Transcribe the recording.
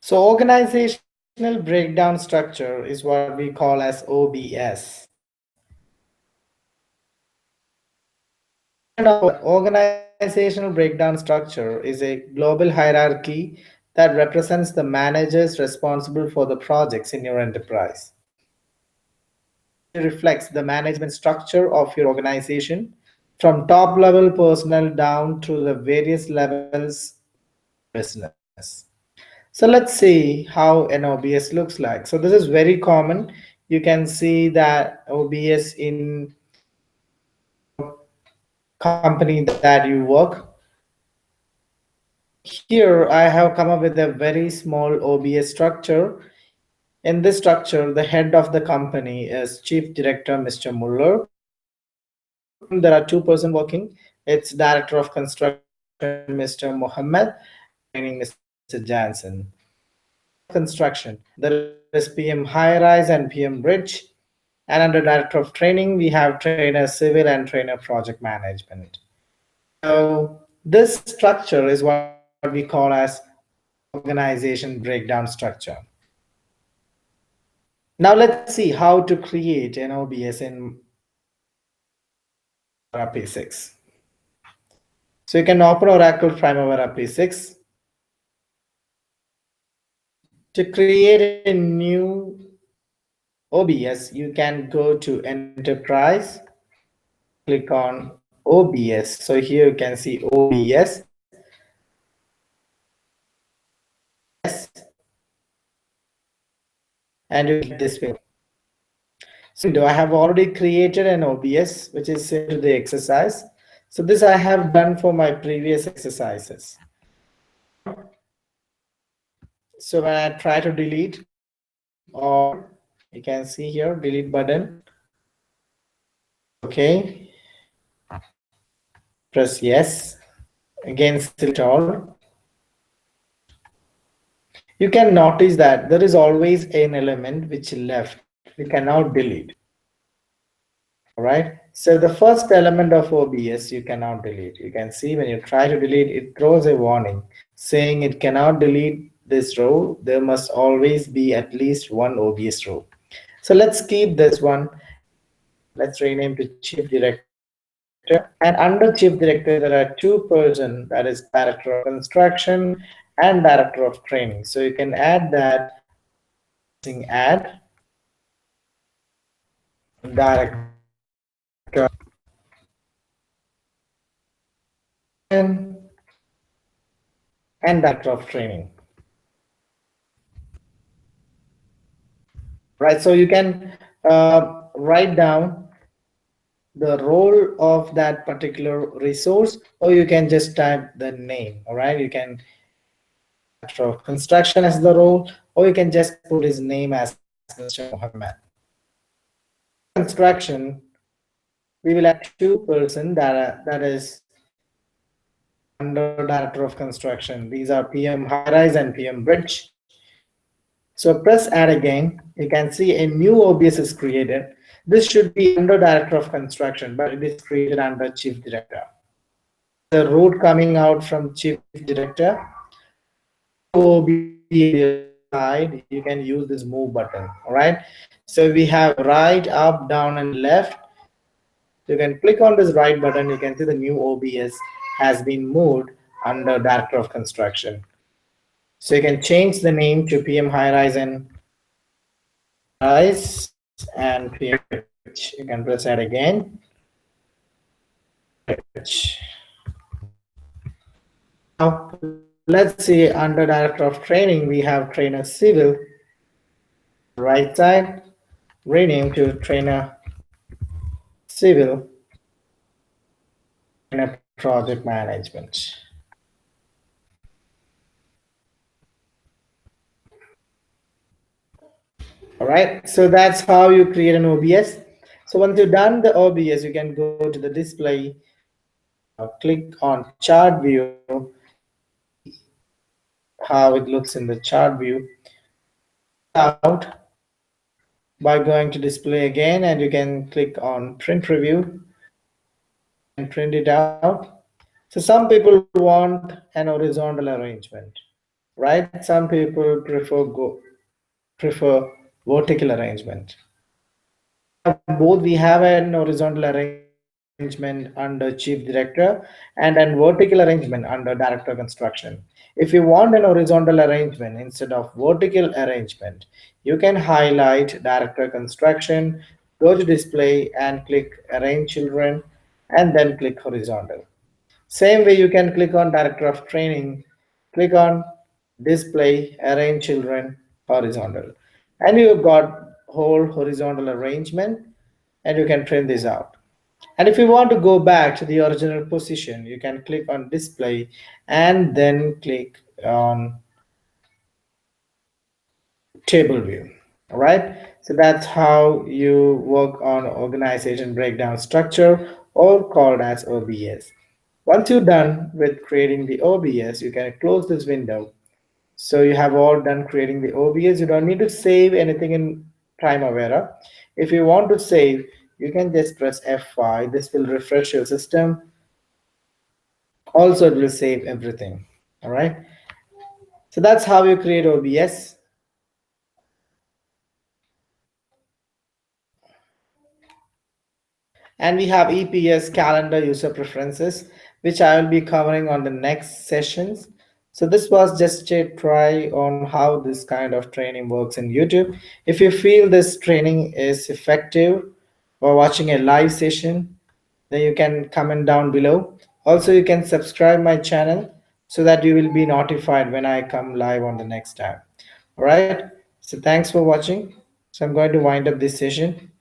So organizational breakdown structure is what we call as OBS. Organizational breakdown structure is a global hierarchy that represents the managers responsible for the projects in your enterprise. It reflects the management structure of your organization from top level personnel down to the various levels business. So let's see how an OBS looks like. So this is very common. You can see that OBS in company that you work. Here I have come up with a very small OBS structure. In this structure, the head of the company is Chief Director Mr. Muller. There are two persons working. It's Director of Construction Mr. Mohammed and training Mr. Jansen. Construction, there is PM High Rise and PM Bridge. And under Director of Training, we have Trainer Civil and Trainer Project Management. So this structure is what we call as organization breakdown structure. Now let's see how to create an OBS in P6. So you can open Oracle Primavera P6. To create a new OBS, you can go to Enterprise, click on OBS. So here you can see OBS. And you get this window. So I have already created an OBS, which is similar to the exercise. So this I have done for my previous exercises. So when I try to delete, or you can see here, delete button. Okay. Press yes. Again, select all. You can notice that there is always an element which left. We cannot delete. All right. So the first element of OBS you cannot delete. You can see when you try to delete, it throws a warning saying it cannot delete this row. There must always be at least one OBS row. So let's keep this one. Let's rename to Chief Director. And under Chief Director, there are two persons, that is Director of Construction and Director of Training. So you can add that using add Director and Director of Training. Right, so you can write down the role of that particular resource, or you can just type the name. All right, you can Director of Construction as the role, or you can just put his name as Mr. Mohammed. Construction, we will have two persons that is under Director of Construction. These are PM High Rise and PM Bridge. So press add again. You can see a new OBS is created. This should be under Director of Construction, but it is created under Chief Director. The route coming out from Chief Director. OBS side, you can use this move button. All right. So we have right, up, down, and left. You can click on this right button. You can see the new OBS has been moved under Director of Construction. So you can change the name to PM High Rise and PM Bridge. You can press that again. Now let's see, under Director of Training, we have Trainer Civil. Right side, rename to Trainer Civil, Trainer Project Management. All right, so that's how you create an OBS. So once you've done the OBS, you can go to the display, click on chart view, how it looks in the chart view. Out by going to display again, and you can click on print preview and print it out. So some people want an horizontal arrangement. right? Some people prefer vertical arrangement. We have both. We have an horizontal arrangement under chief director and an vertical arrangement under director construction. If you want an horizontal arrangement instead of vertical arrangement, you can highlight director construction, go to display and click arrange children, and then click horizontal. Same way you can click on director of training, click on display, arrange children, horizontal. And you've got whole horizontal arrangement, and you can print this out. And if you want to go back to the original position, you can click on display and then click on table view. All right. So that's how you work on organization breakdown structure, or called as OBS. Once you're done with creating the OBS, you can close this window. So you have all done creating the OBS. You don't need to save anything in Primavera. If you want to save, you can just press F5. This will refresh your system. Also, it will save everything. All right. So that's how you create OBS. And we have EPS calendar user preferences, which I will be covering on the next sessions. So this was just a try on how this kind of training works in YouTube. If you feel this training is effective or watching a live session, then you can comment down below. Also, you can subscribe my channel so that you will be notified when I come live on the next time. All right. So thanks for watching. So I'm going to wind up this session.